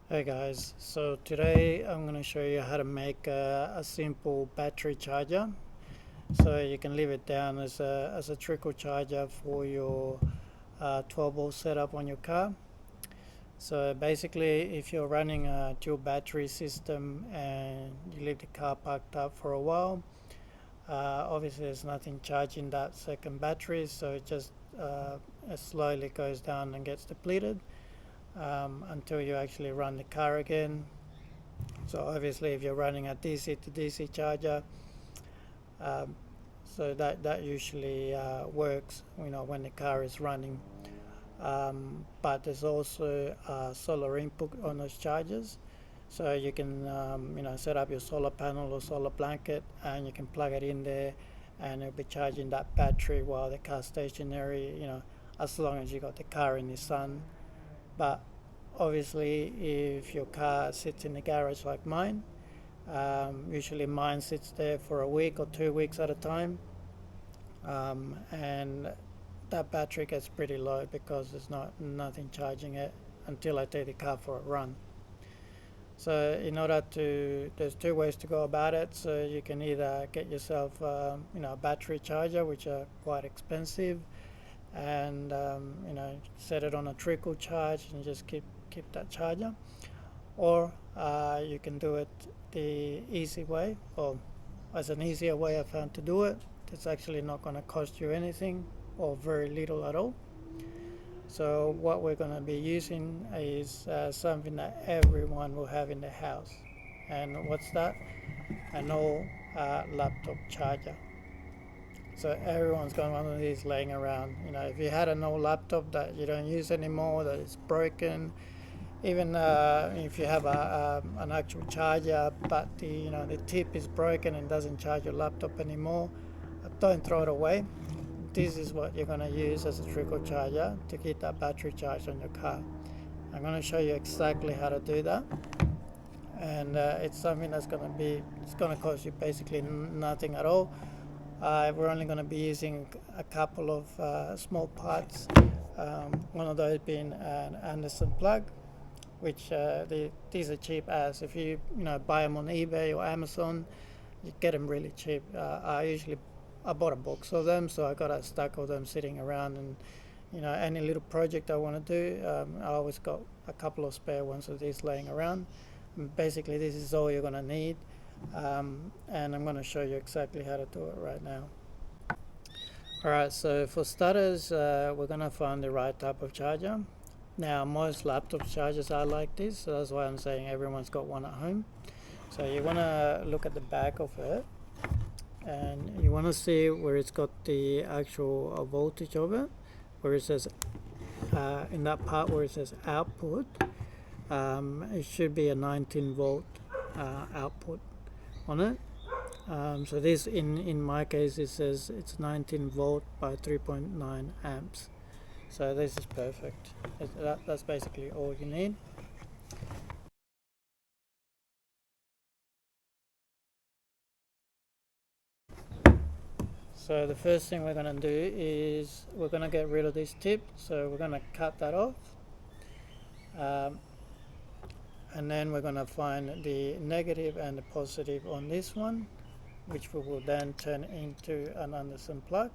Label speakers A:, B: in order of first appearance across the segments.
A: Hey guys, so today I'm going to show you how to make a simple battery charger. So you can leave it down as a trickle charger for your 12 volt setup on your car. So basically, if you're running a dual battery system and you leave the car parked up for a while, obviously there's nothing charging that second battery, so it slowly goes down and gets depleted until you actually run the car again. So obviously, if you're running a DC to DC charger, um, so that usually works, when the car is running. But there's also solar input on those chargers, so you can set up your solar panel or solar blanket, and you can plug it in there, and it'll be charging that battery while the car's stationary. As long as you got the car in the sun. But obviously, if your car sits in the garage like mine, usually mine sits there for a week or 2 weeks at a time, and that battery gets pretty low because there's nothing charging it until I take the car for a run. So there's two ways to go about it. So you can either get yourself a battery charger, which are quite expensive, and set it on a trickle charge and just keep that charger, or you can do it the easy way, or as an easier way I found to do it. It's actually not going to cost you anything or very little at all. So what we're going to be using is something that everyone will have in their house. And what's that? An old laptop charger. So everyone's got one of these laying around. If you had an old laptop that you don't use anymore, that is broken, even if you have an actual charger, but the tip is broken and doesn't charge your laptop anymore, don't throw it away. This is what you're going to use as a trickle charger to keep that battery charged on your car. I'm going to show you exactly how to do that, and it's something it's going to cost you basically nothing at all. We're only going to be using a couple of small parts, one of those being an Anderson plug, which these are cheap as. If you buy them on eBay or Amazon, you get them really cheap. I bought a box of them, so I got a stack of them sitting around, and any little project I want to do, I always got a couple of spare ones of these laying around. And basically, this is all you're going to need, and I'm going to show you exactly how to do it right now. Alright, so for starters, we're going to find the right type of charger. Now, most laptop chargers are like this, so that's why I'm saying everyone's got one at home. So you want to look at the back of it, and you want to see where it's got the actual voltage of it, where it says in that part where it says output, it should be a 19 volt output on it. So this in my case, it says it's 19 volt by 3.9 amps. So this is perfect. That's basically all you need. So the first thing we're going to do is we're going to get rid of this tip. So we're going to cut that off. And then we're going to find the negative and the positive on this one, which we will then turn into an Anderson plug.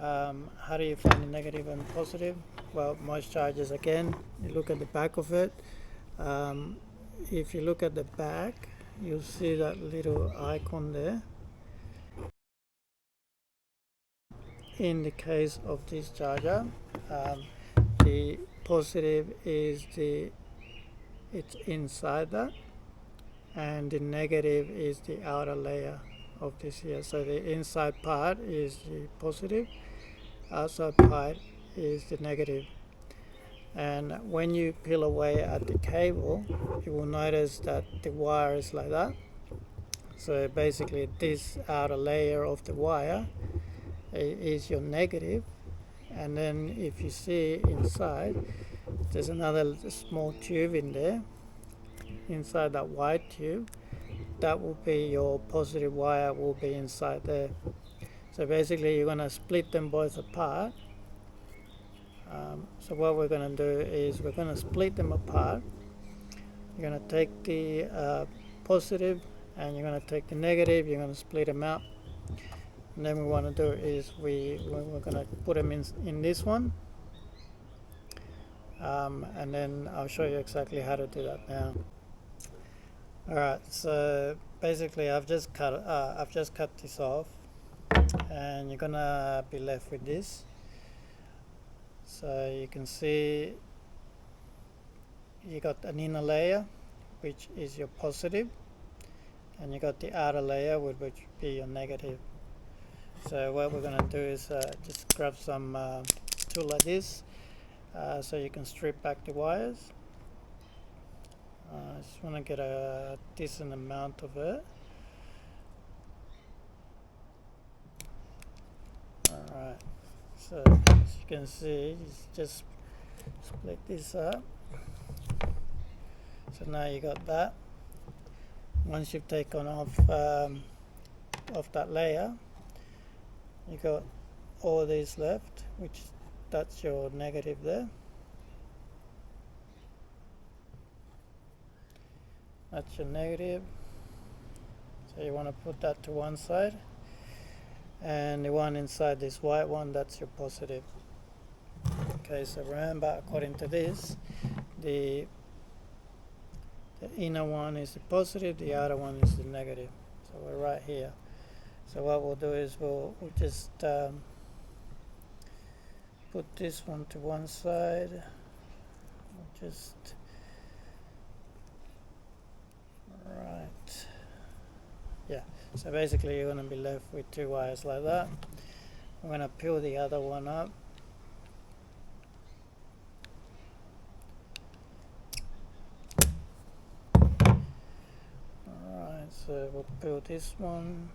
A: How do you find the negative and positive? Well, most chargers, again, you look at the back of it. If you look at the back, you'll see that little icon there. In the case of this charger, the positive is it's inside that, and the negative is the outer layer of this here. So the inside part is the positive, outside part is the negative. And when you peel away at the cable, you will notice that the wire is like that. So basically this outer layer of the wire is your negative, and then if you see inside, there's another small tube in there. Inside that white tube, that will be your positive wire, will be inside there. So basically you're going to split them both apart, So what we're going to do is we're going to split them apart. You're going to take the positive and you're going to take the negative, you're going to split them out. And then we want to do is we're going to put them in this one. And then I'll show you exactly how to do that now. Alright, so basically I've just cut this off, and you're gonna be left with this. So you can see you got an inner layer, which is your positive, and you got the outer layer, which would be your negative. So what we're gonna do is just grab some tool like this, so you can strip back the wires. I just want to get a decent amount of it. Alright, so as you can see, just split this up. So now you got that. Once you've taken off that layer, you got all these left, which that's your negative there. That's your negative. So you want to put that to one side, and the one inside this white one, that's your positive. Okay, so remember, according to this, the inner one is the positive, the outer one is the negative. So we're right here. So what we'll do is we'll just put this one to one side. We'll just right. Yeah. So basically, you're going to be left with two wires like that. I'm going to peel the other one up. Alright, so we'll peel this one.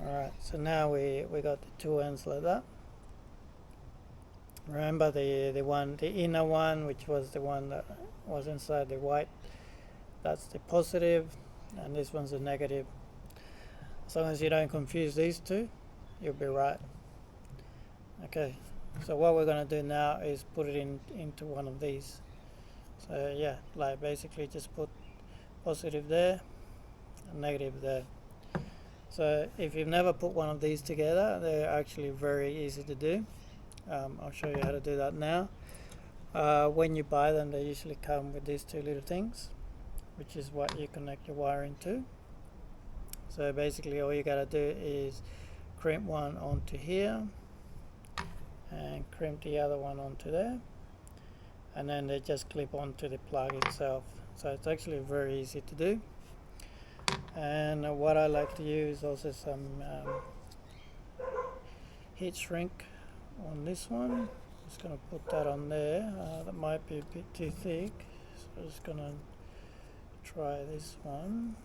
A: Alright, so now we got the two ends like that. Remember the inner one, which was the one that was inside the white, that's the positive, and this one's the negative. As long as you don't confuse these two, you'll be right. Okay, so what we're going to do now is put it into one of these. So yeah, like basically just put positive there and negative there. So if you've never put one of these together, they're actually very easy to do. I'll show you how to do that now. When you buy them, they usually come with these two little things, which is what you connect your wiring to. So basically all you gotta do is crimp one onto here and crimp the other one onto there, and then they just clip onto the plug itself. So it's actually very easy to do. And what I like to use also some heat shrink on this one. Just gonna put that on there. That might be a bit too thick, so I'm just gonna try this one.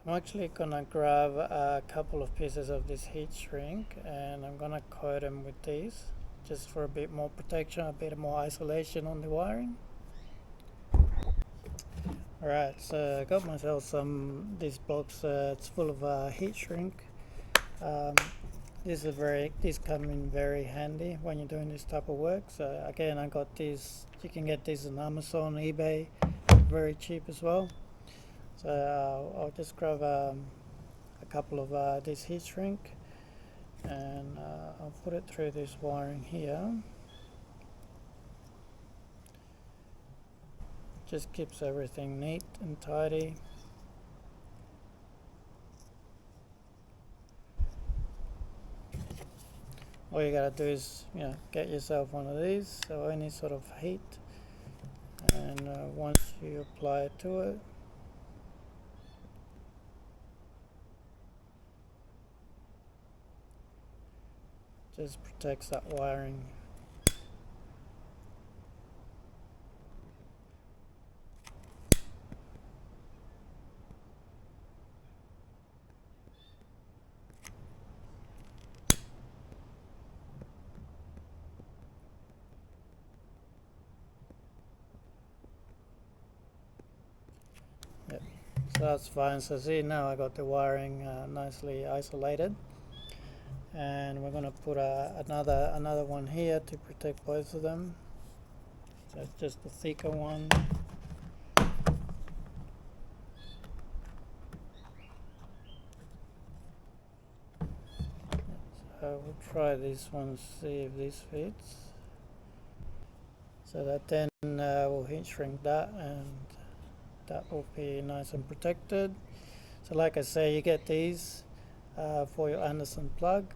A: So I'm actually gonna grab a couple of pieces of this heat shrink, and I'm gonna coat them with these, just for a bit more protection, a bit more isolation on the wiring. Alright, so I got myself this box. It's full of heat shrink. These come in very handy when you're doing this type of work. So again, I got these. You can get these on Amazon, eBay, very cheap as well. So I'll just grab a couple of this heat shrink, and I'll put it through this wiring here. Just keeps everything neat and tidy. All you gotta do is, get yourself one of these, so any sort of heat, and once you apply it to it, just protects that wiring. that's fine. So see, now I got the wiring nicely isolated, and we're going to put another one here to protect both of them. So it's just the thicker one. So we'll try this one, see if this fits. So that then we'll heat shrink that, and that will be nice and protected. So like I say, you get these for your Anderson plug,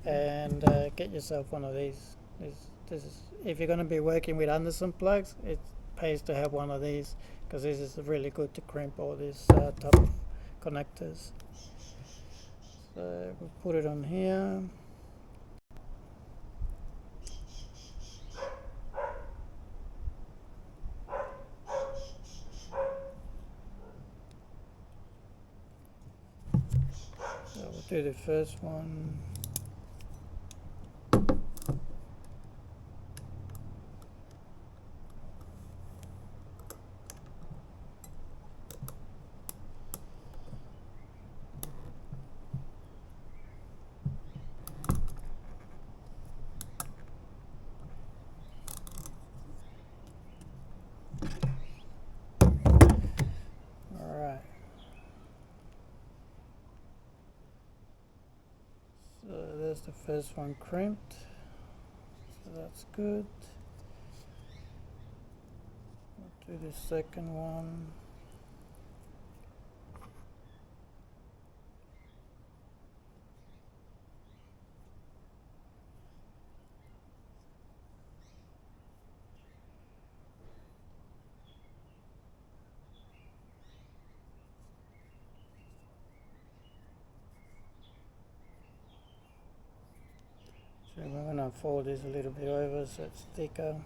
A: and get yourself one of these. This is, if you're going to be working with Anderson plugs, it pays to have one of these, because this is really good to crimp all these type of connectors. So we'll put it on here. So we'll do the first one. Alright. So there's the first one crimped. So that's good. We'll do the second one. So we're going to fold this a little bit over so it's thicker.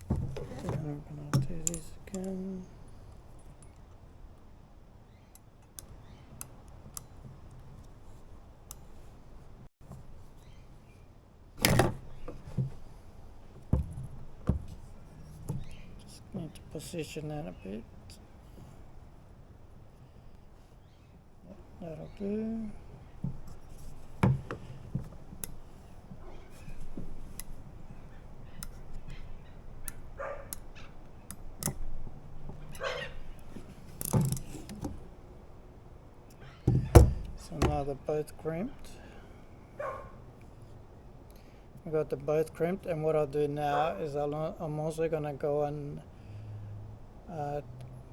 A: And I'm going to do this again. Just need to position that a bit. That'll do. So now they're both crimped. We got them both crimped, and what I'll do now is I'm also going to go and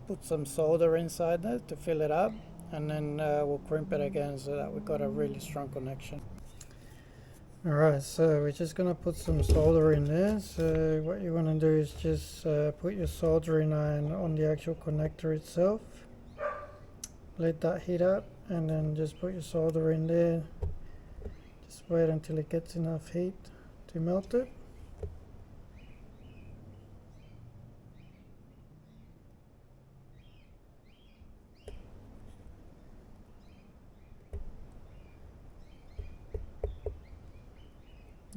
A: put some solder inside there to fill it up, and then we'll crimp it again so that we've got a really strong connection. Alright, so we're just going to put some solder in there. So what you want to do is just put your soldering iron on the actual connector itself. Let that heat up, and then just put your solder in there. Just wait until it gets enough heat to melt it.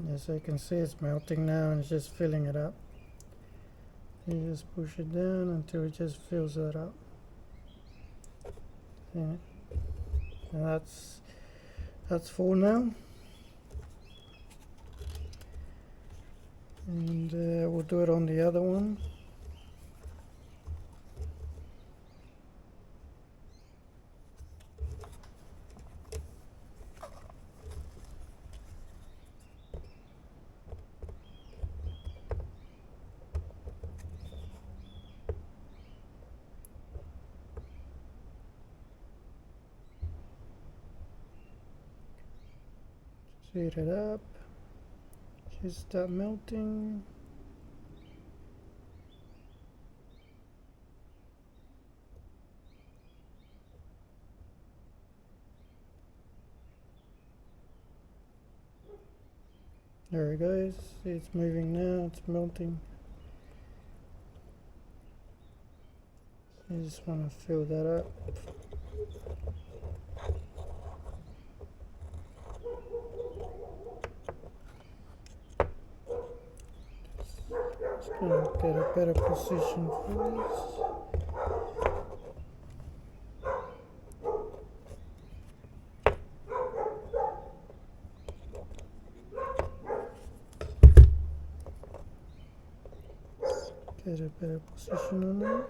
A: Yeah, so you can see it's melting now, and it's just filling it up. You just push it down until it just fills that up. Yeah. And that's full now. And we'll do it on the other one. Heat it up. Just start melting. There it goes. See, it's moving now. It's melting. You just want to fill that up. Just gonna get a better position for this. better position on it.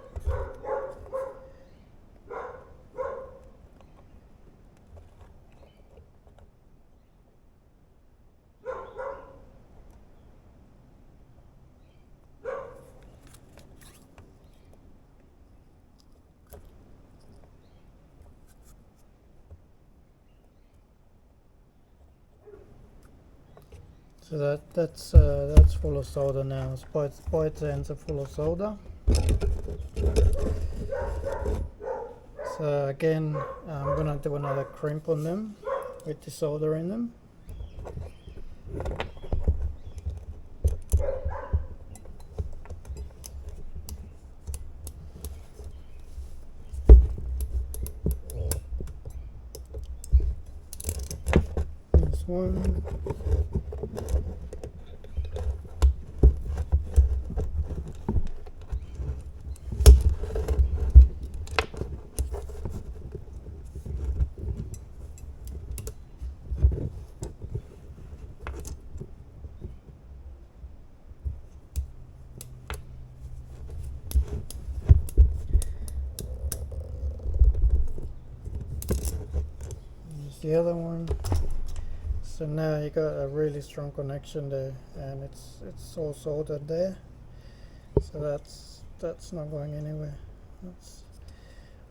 A: So that's full of solder now. Both ends are full of solder. So again, I'm gonna do another crimp on them with the solder in them. This one. The other one. So now you got a really strong connection there, and it's all soldered there. So that's not going anywhere.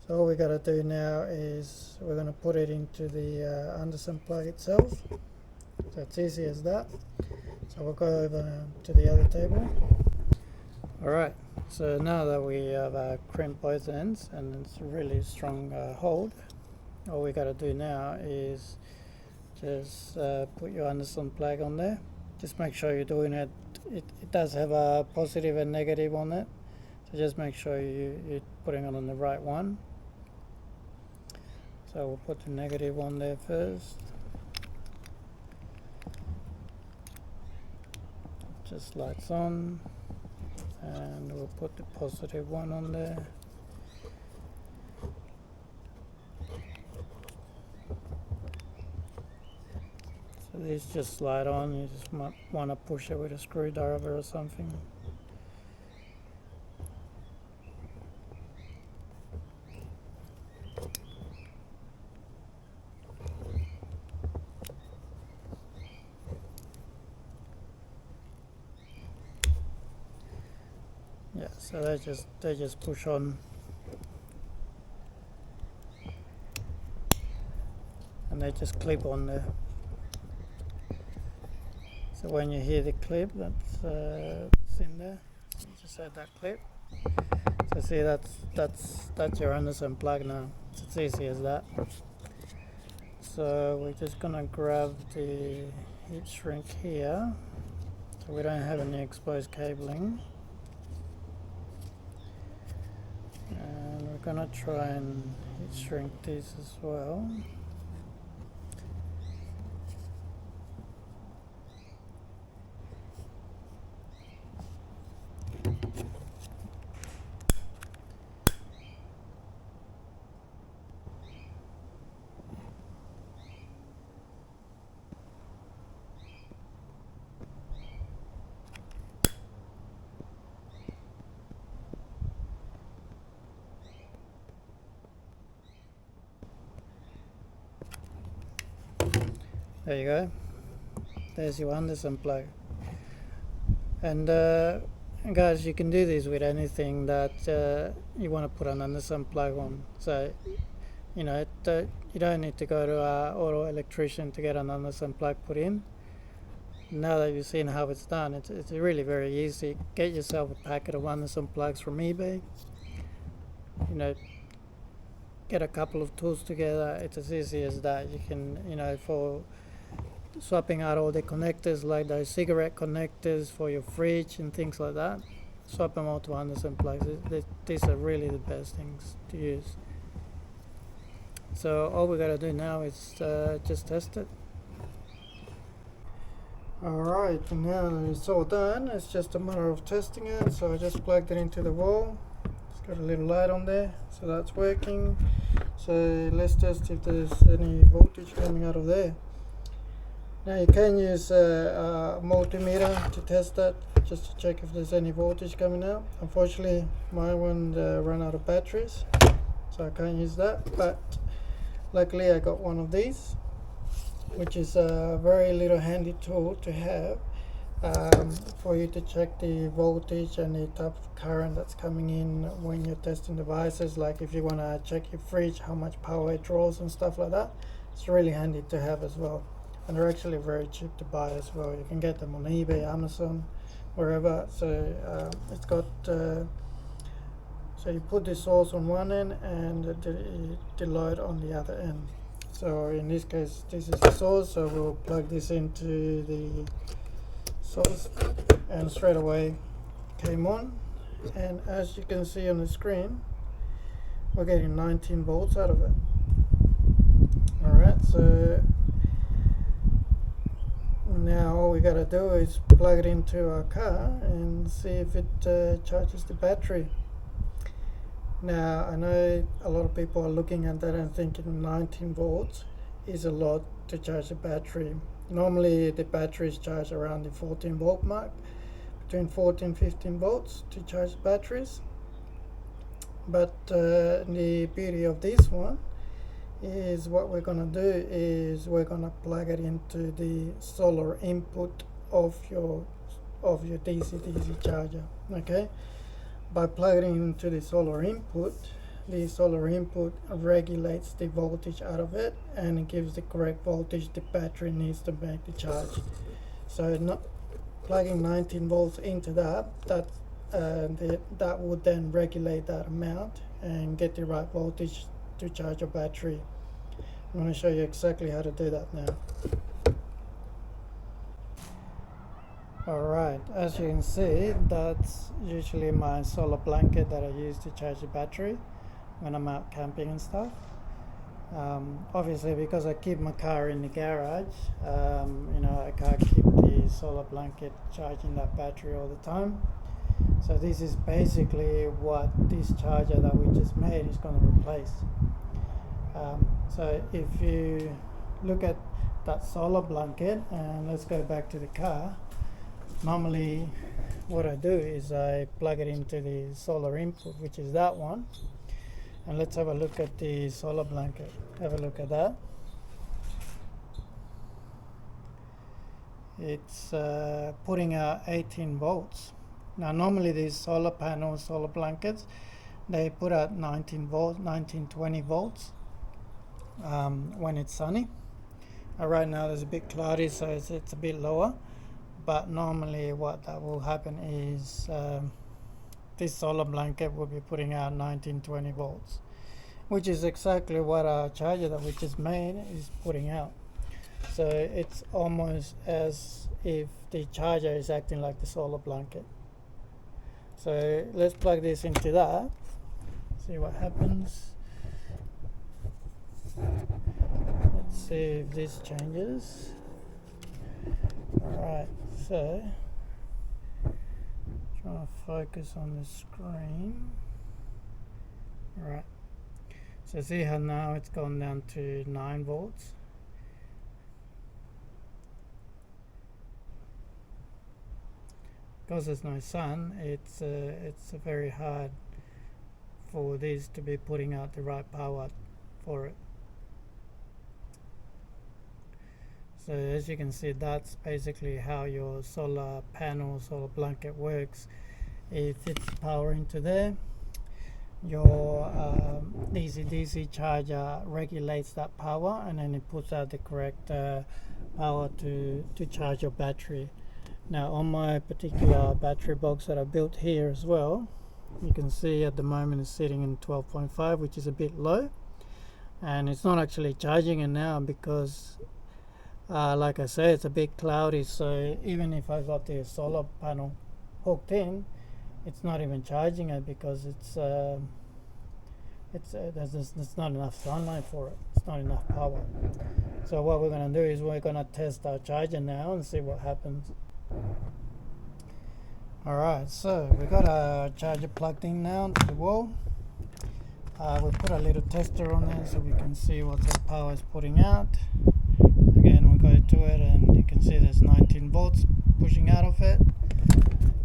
A: So all we got to do now is we're going to put it into the Anderson plug itself. So it's easy as that. So we'll go over to the other table. Alright, so now that we have crimped both ends and it's a really strong hold, all we got to do now is just put your Anderson plug on there. Just make sure you're doing it. It does have a positive and negative on it, so just make sure you're putting it on the right one. So we'll put the negative one there first. Just lights on, and we'll put the positive one on there. So these just slide on. You just might want to push it with a screwdriver or something. Yeah, so they just push on, and they just clip on there. So when you hear the clip, that's in there. You just add that clip. So see, that's your Anderson plug now. It's as easy as that. So we're just gonna grab the heat shrink here, so we don't have any exposed cabling. And we're gonna try and heat shrink these as well. There you go. There's your Anderson plug. And guys, you can do this with anything that you want to put an Anderson plug on. So, you know, you don't need to go to an auto electrician to get an Anderson plug put in. Now that you've seen how it's done, it's really very easy. Get yourself a packet of Anderson plugs from eBay. You know, get a couple of tools together. It's as easy as that. You can, you know, for swapping out all the connectors, like those cigarette connectors for your fridge and things like that, swap them all to Anderson plugs. These are really the best things to use. So all we got to do now is just test it. Alright, now that it's all done, it's just a matter of testing it. So I just plugged it into the wall. It's got a little light on there, so that's working. So let's test if there's any voltage coming out of there. Now you can use a multimeter to test that, just to check if there's any voltage coming out. Unfortunately, my one ran out of batteries, so I can't use that. But luckily I got one of these, which is a very little handy tool to have for you to check the voltage and the type of current that's coming in when you're testing devices. Like if you want to check your fridge, how much power it draws and stuff like that. It's really handy to have as well. And they're actually very cheap to buy as well. You can get them on eBay, Amazon, wherever. So it's got so you put the source on one end and the load on the other end. So in this case, this is the source, so we'll plug this into the source, and straight away came on. And as you can see on the screen, we're getting 19 volts out of it. Alright, so now all we gotta do is plug it into our car and see if it charges the battery. Now I know a lot of people are looking at that and thinking 19 volts is a lot to charge a battery. Normally the batteries charge around the 14 volt mark, between 14 and 15 volts to charge batteries. But the beauty of this one is what we're going to do is we're going to plug it into the solar input of your DC charger. Okay, by plugging into the solar input regulates the voltage out of it, and it gives the correct voltage the battery needs to make the charge. So not plugging 19 volts into that would then regulate that amount and get the right voltage to charge your battery. I'm going to show you exactly how to do that now. Alright, as you can see, that's usually my solar blanket that I use to charge the battery when I'm out camping and stuff. Obviously, because I keep my car in the garage, I can't keep the solar blanket charging that battery all the time. So this is basically what this charger that we just made is going to replace. So if you look at that solar blanket, and let's go back to the car. Normally what I do is I plug it into the solar input, which is that one. And let's have a look at the solar blanket. Have a look at that. It's putting out 18 volts. Now normally these solar panels, solar blankets, they put out 19 volts, 20 volts when it's sunny. Right now there's a bit cloudy, so it's a bit lower. But normally what that will happen is this solar blanket will be putting out 20 volts, which is exactly what our charger that we just made is putting out. So it's almost as if the charger is acting like the solar blanket. So let's plug this into that, see what happens. Let's see if this changes. Alright, so trying to focus on the screen. Alright, so see how now it's gone down to 9 volts. Because there's no sun, it's very hard for this to be putting out the right power for it. So as you can see, that's basically how your solar panel, solar blanket works. It fits power into there. Your DC charger regulates that power, and then it puts out the correct power to charge your battery. Now on my particular battery box that I built here as well, you can see at the moment it's sitting in 12.5, which is a bit low, and it's not actually charging it now because like I say, it's a bit cloudy, so even if I got the solar panel hooked in, it's not even charging it because there's not enough sunlight for it. It's not enough power. So what we're going to do is we're going to test our charger now and see what happens. Alright, so we got our charger plugged in now to the wall. We put a little tester on there so we can see what the power is putting out. Again, we're go to it, and you can see there's 19 volts pushing out of it.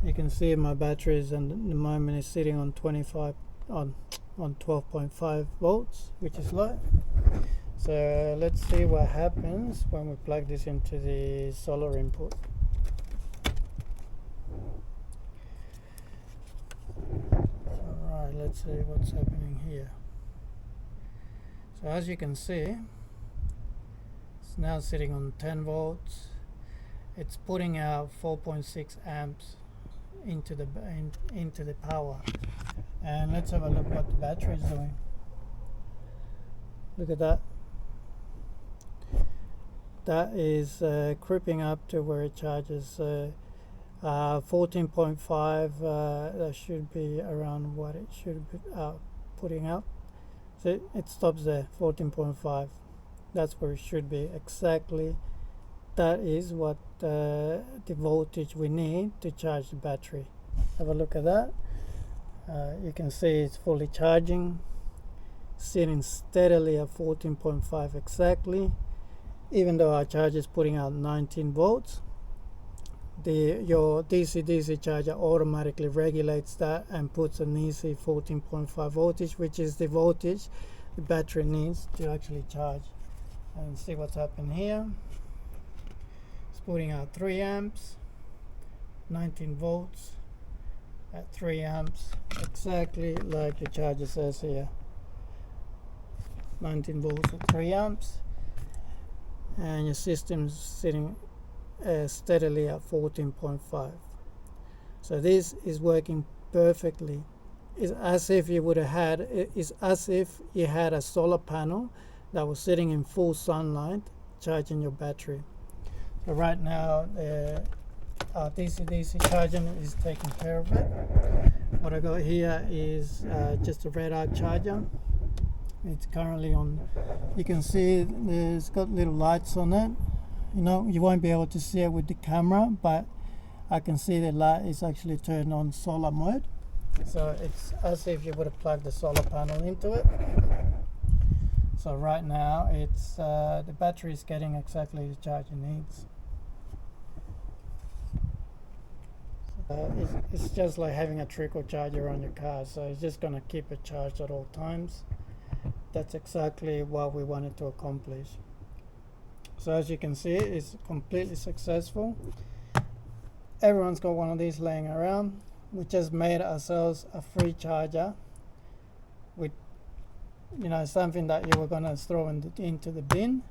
A: You can see my batteries and the moment is sitting on 25 on 12.5 volts, which is low. So let's see what happens when we plug this into the solar input. Alright, let's see what's happening here. So as you can see, it's now sitting on 10 volts. It's putting out 4.6 amps into the power. And let's have a look what the battery is doing. Look at that. That is creeping up to where it charges 14.5. That should be around what it should be putting out. So it stops there, 14.5. That's where it should be exactly. That is what the voltage we need to charge the battery. Have a look at that. You can see it's fully charging, sitting steadily at 14.5 exactly. Even though our charger is putting out 19 volts, your DC-DC charger automatically regulates that and puts an easy 14.5 voltage, which is the voltage the battery needs to actually charge. And see what's happened here. It's putting out 3 amps, 19 volts at 3 amps, exactly like your charger says here. 19 volts at 3 amps, and your system's sitting steadily at 14.5. So this is working perfectly. It's as if you would have had, it's as if you had a solar panel that was sitting in full sunlight charging your battery. So right now our DC-DC charging is taking care of it. What I got here is just a red arc charger. It's currently on, you can see it's got little lights on it. You know, you won't be able to see it with the camera, but I can see the light is actually turned on solar mode. So it's as if you would have plugged the solar panel into it. So right now it's the battery is getting exactly the charge it needs. It's just like having a trickle charger on your car, so it's just going to keep it charged at all times. That's exactly what we wanted to accomplish. So as you can see, it's completely successful. Everyone's got one of these laying around. We just made ourselves a free charger with, you know, something that you were going to throw into the bin.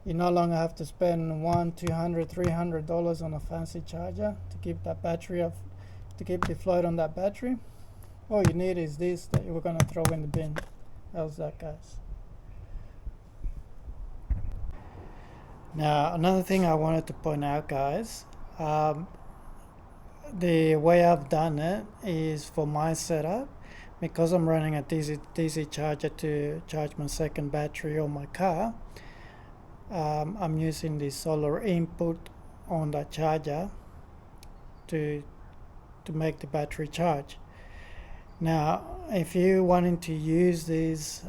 A: You no longer have to spend $100, $200, $300 on a fancy charger to keep that battery up, to keep the float on that battery. All you need is this that you were going to throw in the bin. How's that, guys? Now another thing I wanted to point out, guys, the way I've done it is for my setup, because I'm running a DC charger to charge my second battery on my car. I'm using the solar input on that charger to make the battery charge. Now if you wanting to use these,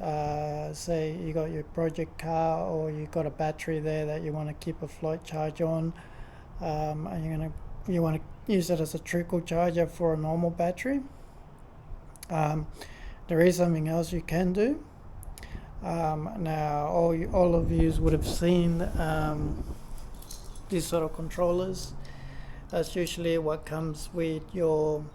A: say you got your project car or you got a battery there that you want to keep a float charge on, and you want to use it as a trickle charger for a normal battery, there is something else you can do. Now all of you would have seen these sort of controllers. That's usually what comes with your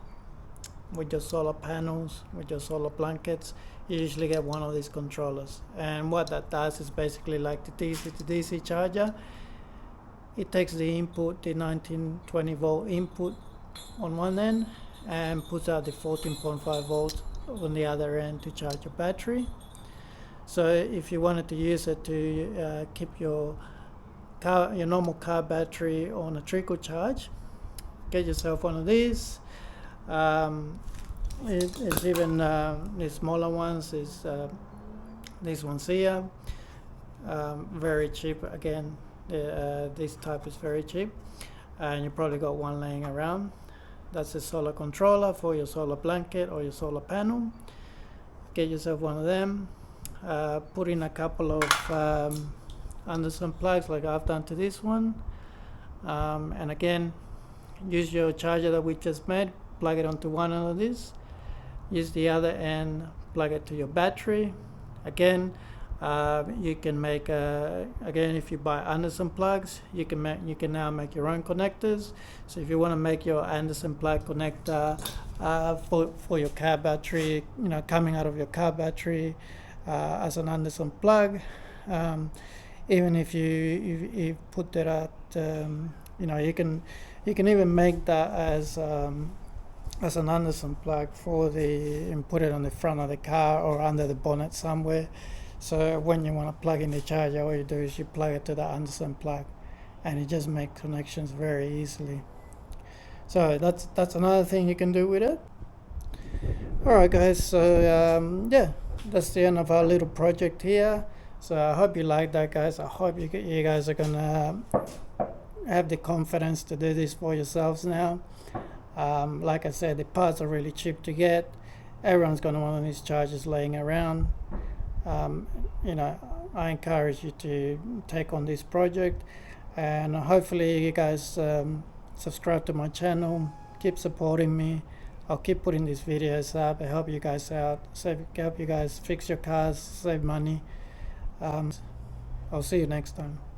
A: solar panels, with your solar blankets. You usually get one of these controllers, and what that does is basically like the DC to DC charger. It takes the input, the 19-20 volt input on one end, and puts out the 14.5 volts on the other end to charge your battery. So if you wanted to use it to keep your normal car battery on a trickle charge, get yourself one of these. It's even the smaller ones is these ones here, very cheap. Again, this type is very cheap, and you probably got one laying around. That's a solar controller for your solar blanket or your solar panel. Get yourself one of them. Put in a couple of Anderson plugs like I've done to this one. And again, use your charger that we just made, plug it onto one end of this, use the other end, plug it to your battery. Again, you can make again, if you buy Anderson plugs, you can now make your own connectors. So if you want to make your Anderson plug connector for your car battery, coming out of your car battery as an Anderson plug, even if you put that at you can even make that as an Anderson plug and put it on the front of the car or under the bonnet somewhere. So when you want to plug in the charger, all you do is you plug it to the Anderson plug, and it just makes connections very easily. So that's another thing you can do with it. Alright guys, so yeah, that's the end of our little project here. So I hope you like that, guys. I hope you guys are gonna have the confidence to do this for yourselves now. Like I said, the parts are really cheap to get. Everyone's got one of these chargers laying around. I encourage you to take on this project, and hopefully you guys subscribe to my channel, keep supporting me. I'll keep putting these videos up. I help you guys out, help you guys fix your cars, save money. I'll see you next time.